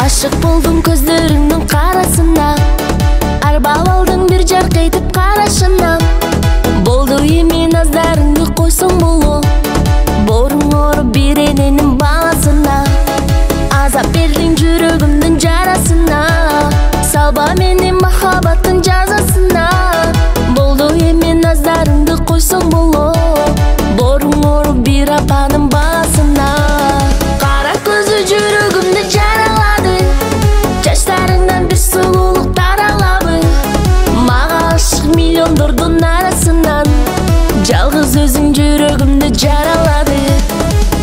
Aşık buldum gözlerimin karasına, arbab aldım bir jark etip karашına. Boldu emin nazarыңды койсоң болу, боруң оруп bir enенин баласына. Азап бердиң жүрөгүмдүн жарасына, салба мени махаббаттын жазасына. Болду эми назарыңды койсоң болу, боруң оруп bir апанын баласына. Кара көзү жүрөгүмдү жаралады, жаштарыңдан bir сулуулук таралабы. Мага ашык миллиондордун арасынан, жалгыз өзүң жүрөгүмдү жаралады.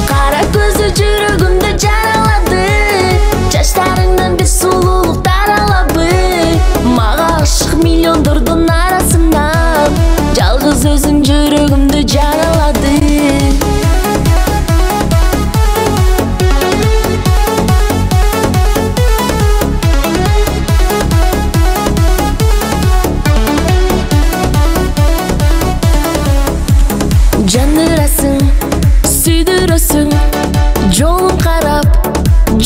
Кара көзү жүрөгүмдү жаралады, жаштарыңдан bir сулуулук таралабы. Мага ашык миллиондордун арасынан, жалгыз өзүң жүрөгүмдү жаралады. Жандырасың, сүйдүрөсүң, жолун карап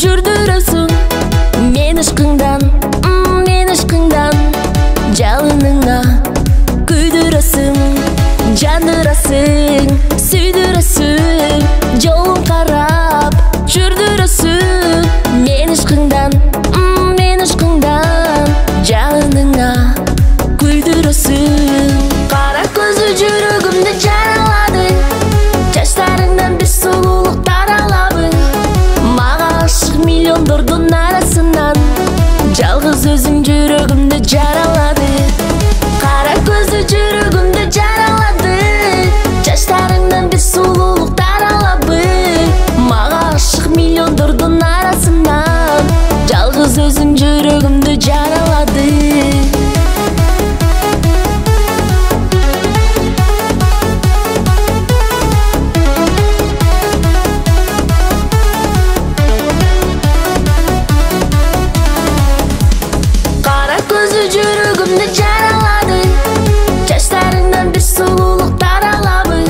жүрдүрөсүң. Мен ишкыңдан, жалыныңа күйдүрөсүң. Жандырасың, сүйдүрөсүң, жолун карап жүрдүрөсүң. Мен ишкыңдан, жалыныңа күйдүрөсүң. Кара көзү жүрөгүмдү жаралады, жаштарыңдан bir сулуулук таралабы. Мага ашык миллиондордун арасынан, жалгыз өзүң жүрөгүмдү жаралады. Кара көзү жүрөгүмдү жаралады, жаштарыңдан bir сулуулук таралабы. Мага ашык миллиондордун арасынан, жалгыз өзүң жүрөгүмдү жаралады. Жүрөгүмдү жаралады, жаштарыңдан bir сулуулук таралабы.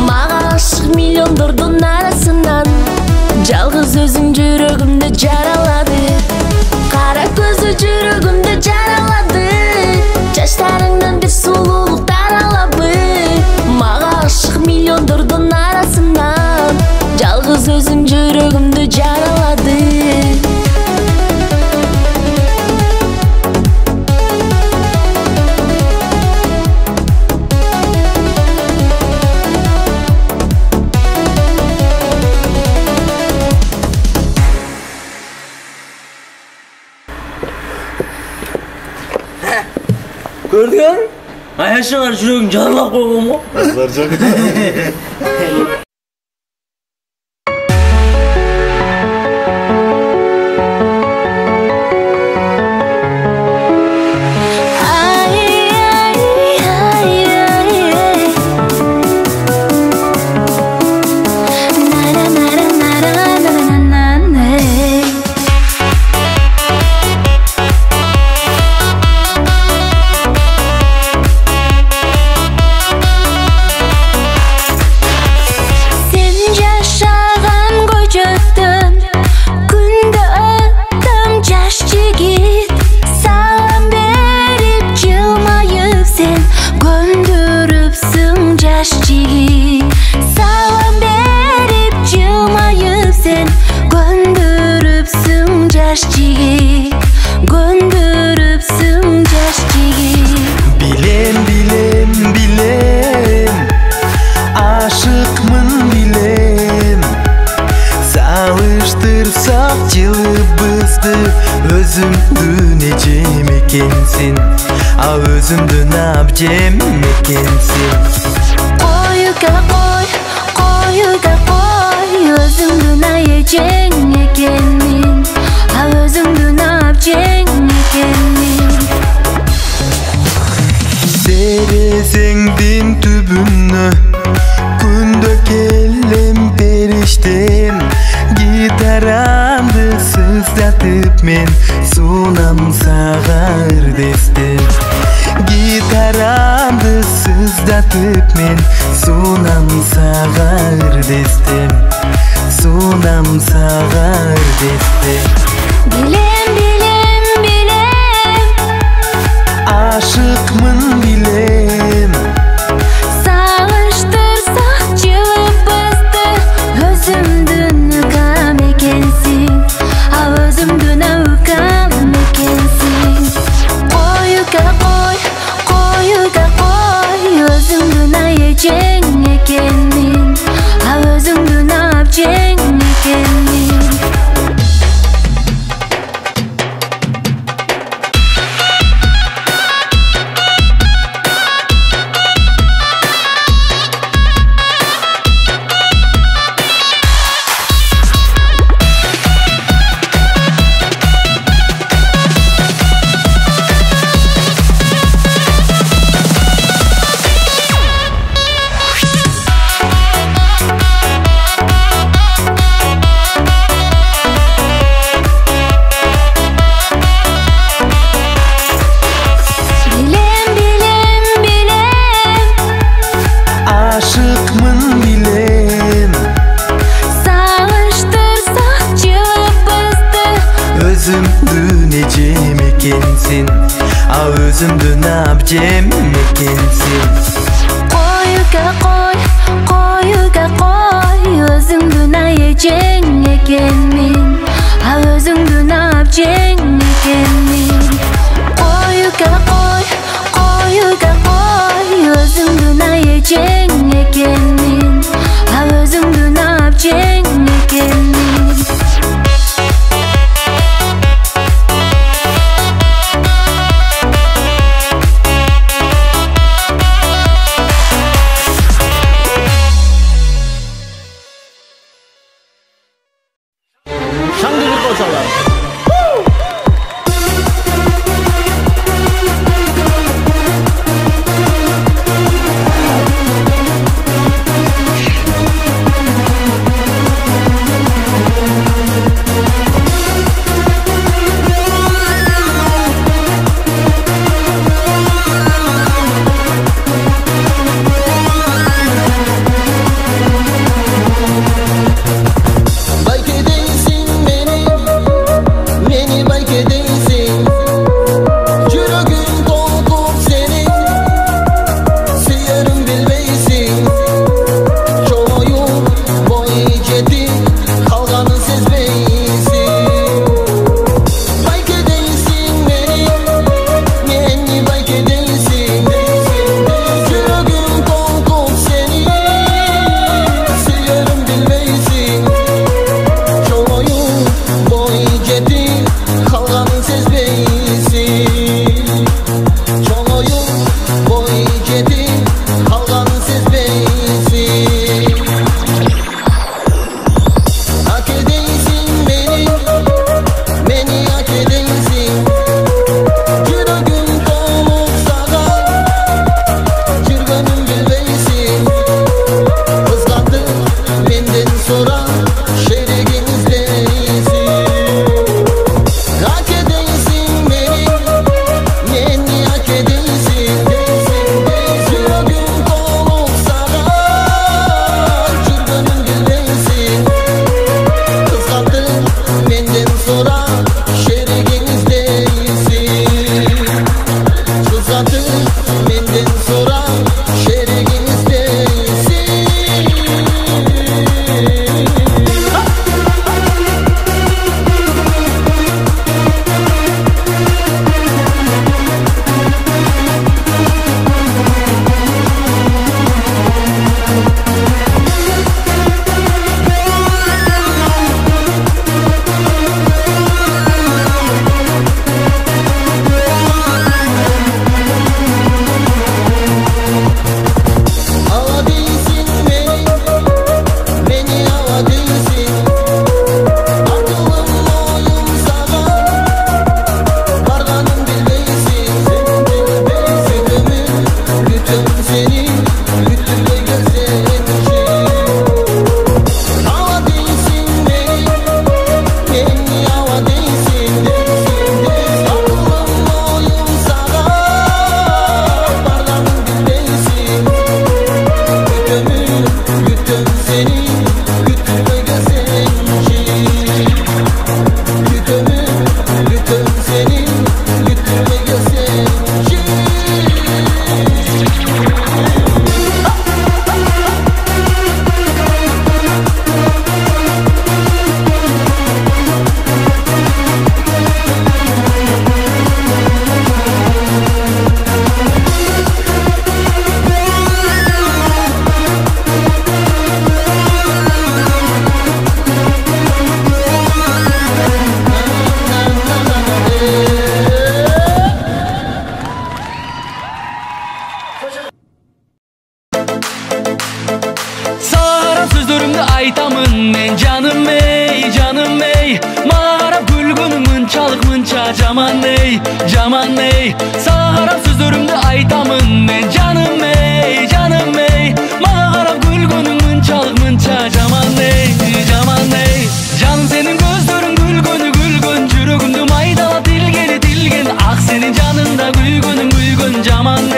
Мага ашык миллиондордун арасынан, жалгыз өзүң жүрөгүмдү жаралады. Кара көзү жүрөгүмдү жаралады, жаштарыңдан bir сулуулук таралабы. Мага ашык миллиондордун арасынан, жалгыз өзүң жүрөгүмдү жаралады. Gördün mü? Ayaşılar жүрөгүң жаралап койгон го. Кыздар жок. Özümdün ecem ekensin, özümdün abcem ekensin. Koyuga koy, özümdün ecem ekenmin, özümdün abcem ekenmin. Derezengdin tübünü, күндө келем периштем. Gitaramды сыздатып мен сунам сага ырдестем. Gitaramды сыздатып мен сунам сага ырдестем. Сунам сага ырдестем. özümdü nabjem ekensin. Qo'yuga qo'y, qo'yuga qo'y, o'zingni nayejeng ekanmen, ha o'zingni nabjeng ekanmen. Qo'yuga qo'y, qo'yuga qo'y, o'zingni nayejeng ekanmen, ha o'zingni nabjeng ekanmen. Şangırı koşarlar. Caman ey, sana qarab sözlerimde aytamın men. Canım ey, canım ey, bana qarab gülgünün mınça caman ey, caman ey. Canım senin gözlerin gülgün, жүрөгүмдү майдалап dilgen. Ah senin canında gülgün, caman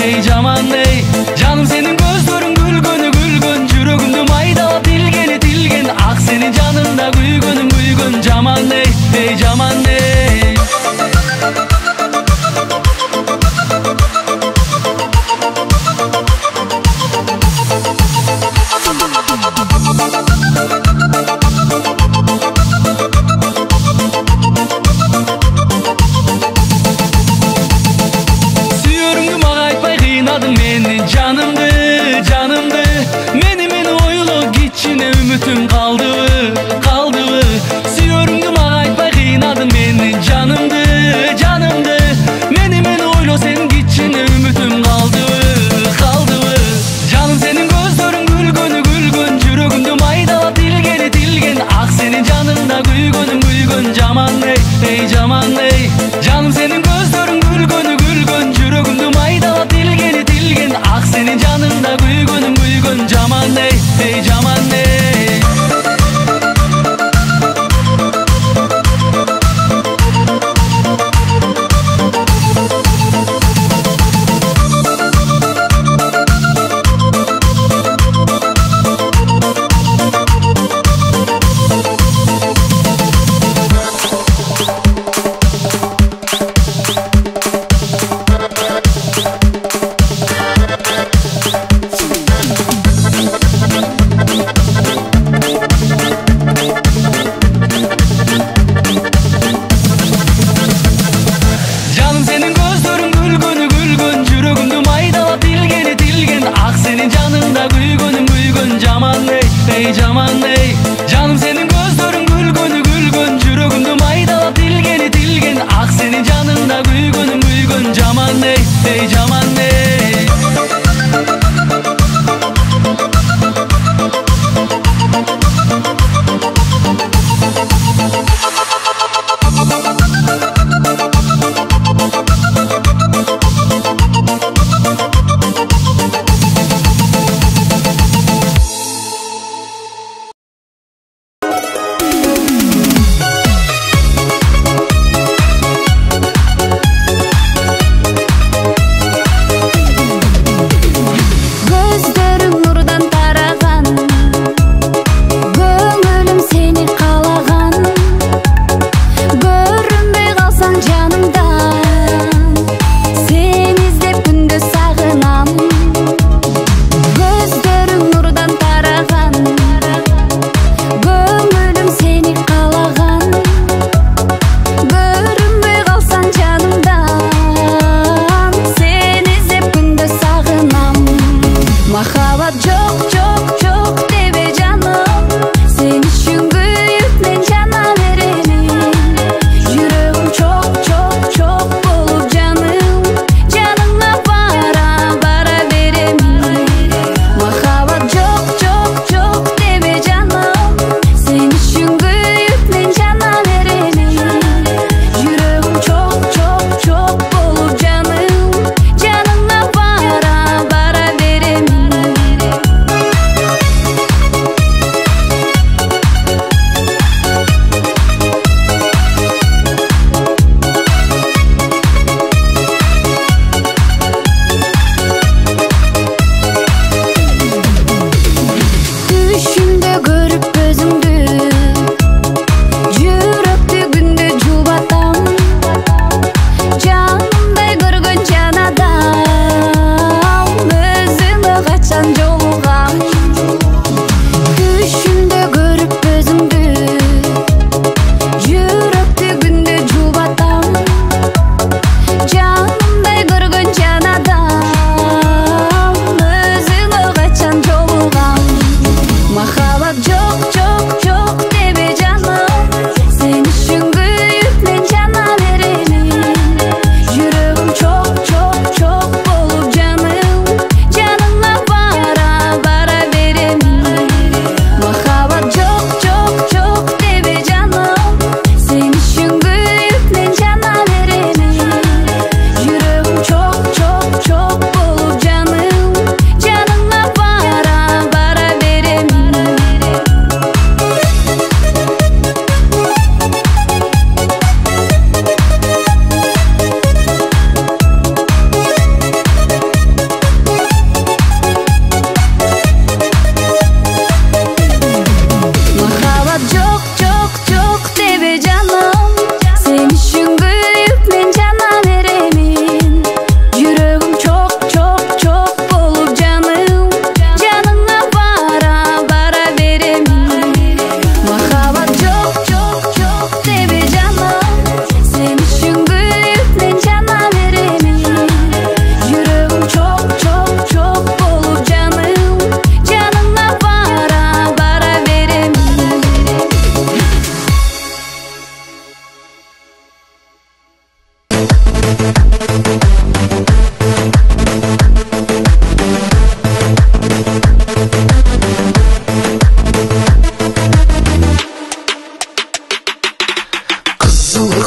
ey, caman ey. Canım senin gözlerin gülgün, жүрөгүмдү майдалап dilgen. Ah senin canında gülgün, caman ey, caman ey.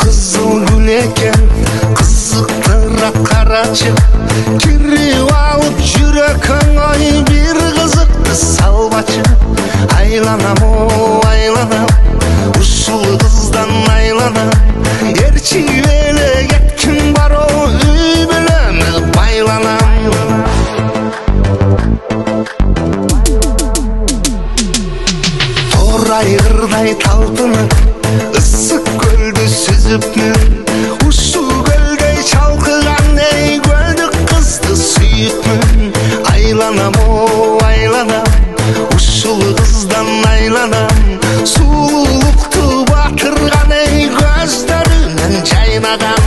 Kızıl gül eken kızıktıra karaçı kirip alıp yürekің ay bir kızıktı salbaçı. Aylanam o aylanam uşul kızdan aylanam erçivele getkin var o üy bilemi baylanam. Toray kırday talpınıp ıssık gölde süzüpmün uşu gölde çalkıgan ey göldük kızdı süyüpmün. Aylanam o aylanam uşul kızdan aylanam sululuktu batırgan ey gözlerinden caynadan.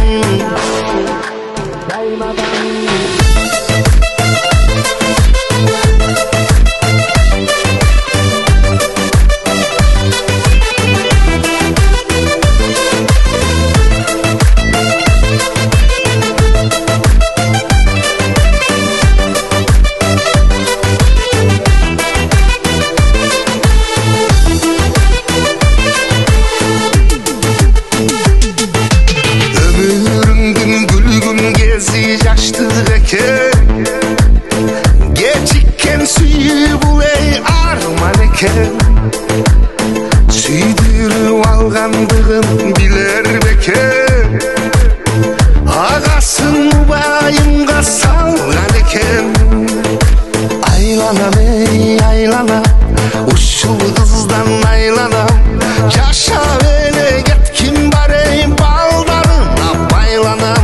Gecikken suyup ey arman eken süydürüp algandığın biler beken ağasın bayımga salgan eken. Aylanam ey aylanam uşul kızdan aylanam yaşa bele getkin var ey baldarına baylanam.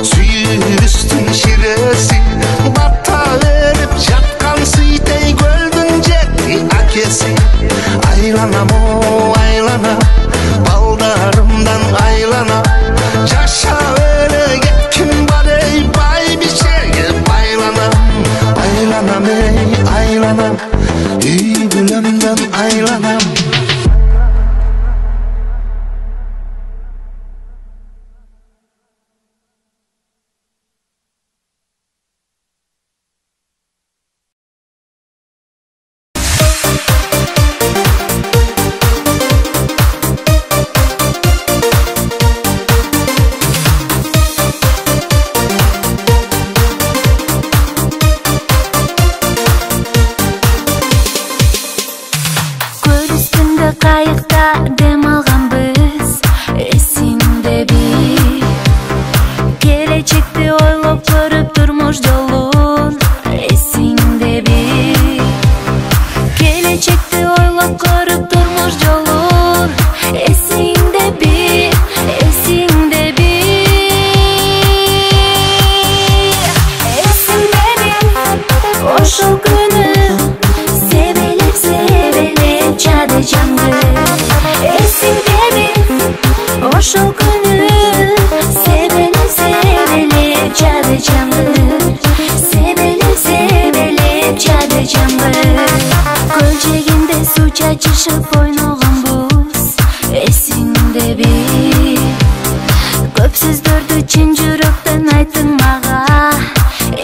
Suyup üstün şiresi batta verip jatkan suytey göldün jetti akesi. Aylanam o aylanam baldarımdan aylanam yaşa öyle getkin var ey bay bir şeye baylanam. Aylanam ey aylanam dübülemden aylanam. Kayıkta dem algan biz esinde bir gelecekti oylop görüp durmuş yolun esinde bir gelecekti oylop görüp durmuş yolun esinde bir esinde bir esinde bir oşul günü sevelip sevelip çadı canlı. Esinde bir oşul günü sevelip sevelip çadı canlı. Sevelip sevelip çadı canlı. Kölçeginde su çaçışıp oynagan buz esinde bir köp sözdөрдү чын жүрөктөн айттың мага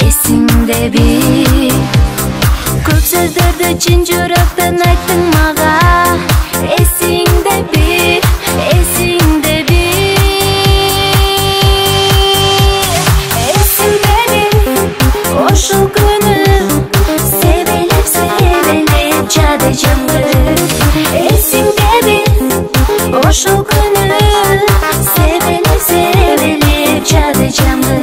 esinde bir köp sözdөрдү чын жүрөктөн айттың мага esinde bir esinde bir esinde bir oşul günü sevelip sevelip çadı canlı. Esinde bir oşul günü sevelip sevelip çadı canlı.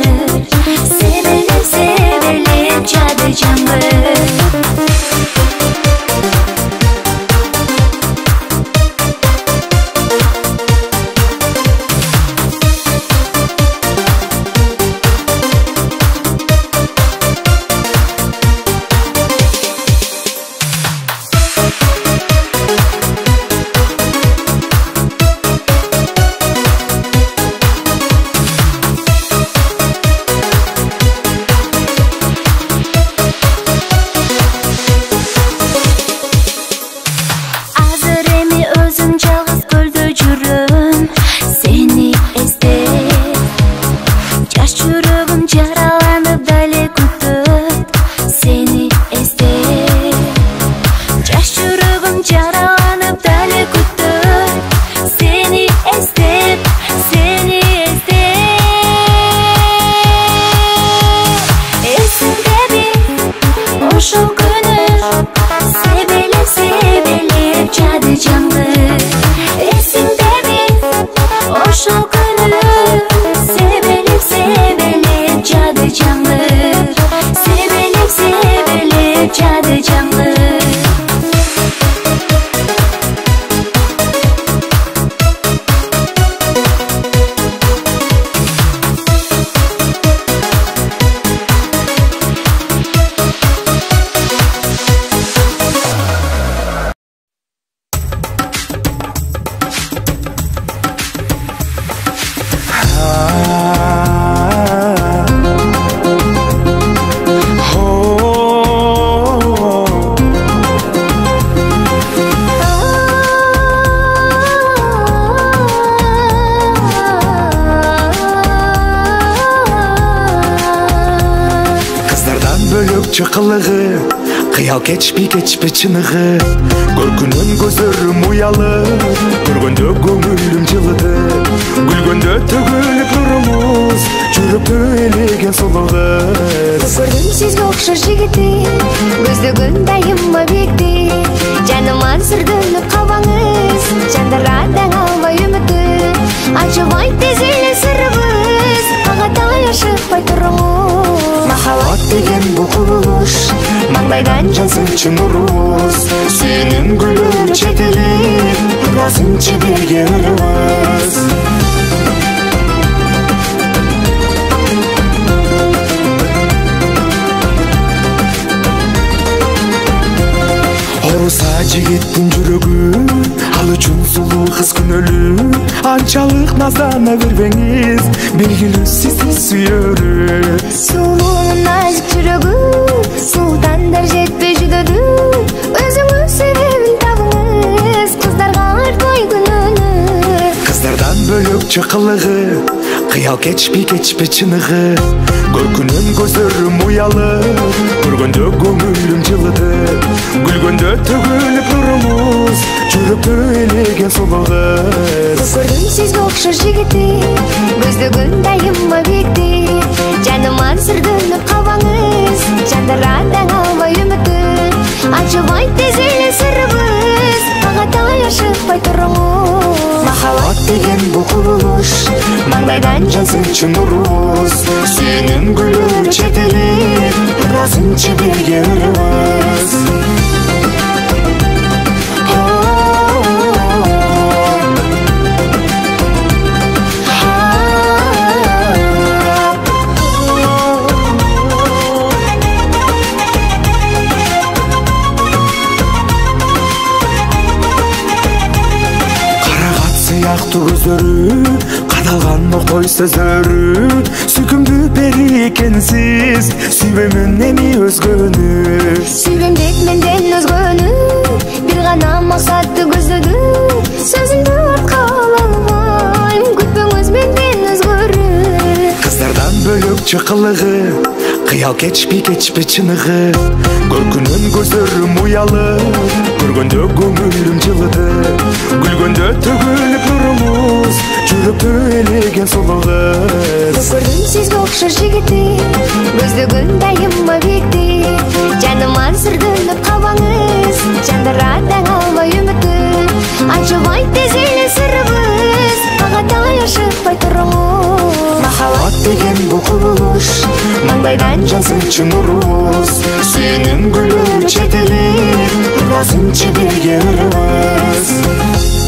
Sevelip sevelip çadı canlı. Çıkılığı Kıyal keçpi çınığı Görkünün gözlerim uyalı Görgönde gömülüm cılıdı Gülgönde tөгülüp nurumuz Жүріп öylеген солығыз Көрдім сізге оқшар жігіті Көздігін дайыма бекті Жаныма сүргініп қалбаңыз Жандырадан албай үміті Ашыбай тезелі сырыбыз Ағатай ашықпай тұрыңыз Махаббат деген бұл құбылыш Маңдайдан жазынчы нұрыз Сенің гүлің жетелеп Разынчы берген ұрыз Оруса жигиттин жүрөгү Ал үчүн сулуу кыз күнөлүү Анчалык наздана бербеңиз Белгилүү сизди сүйөрү Сулуу назик жүрөгү Султандар жетпей жүдөдү Өзүңүз себебин табыңыз Кыздарга артпай күнөөнү Кыздардан бөлөк чыкылыгы Кыял keçpi чыныгы Көркүнүн көзөрүм уялы Көргөндө көңүлүм жылыды Гүлгөндө төгүлүп нурумуз Жүрүп өйлеген солугуз Көрдүм сизге окшош жигити Көздөгүн дайыма бекти Жаныма сүргүнүп калбаңыз Жандырадан албай үмүтү Ачыбай тез эле сырыбыз Ағатай ашықпай тұрыңыз Махаббат деген бұл құбылыш Маңдайдан жазынчы нұрыз Сенің гүлің жетелеп Разынчы берген ұрыз Көздөрү кадалган октой сөзөрү Сүйкүмдүү бери экенсиз Сүйбөмүн эми өзгөнү Сүйбөм деп менден өзгөнү Бир гана максатты көздөдү Сөзүмдү артка ала албайм Күтпөңүз менден өзгөрү Кыздардан бөлөк чыкылыгы Кыял keçpi чыныгы Көркүнүн көзөрүм уялы Көргөндө көңүлүм жылыды Гүлгөндө төгүлүп нурумуз Жүрүп өйлеген солугуз Көрдүм сизге окшош жигити Көздөгүн дайыма бекти Жаныма сүргүнүп калбаңыз Жандырадан албай үмүтү Ачыбай тез эле сырыбыз Ағатай ашықпай тұрыңыз Махаббат деген бұл құбылыш Маңдайдан жазынчы нұрыз Сенің гүлің жетелеп Разынчы берген ұрыз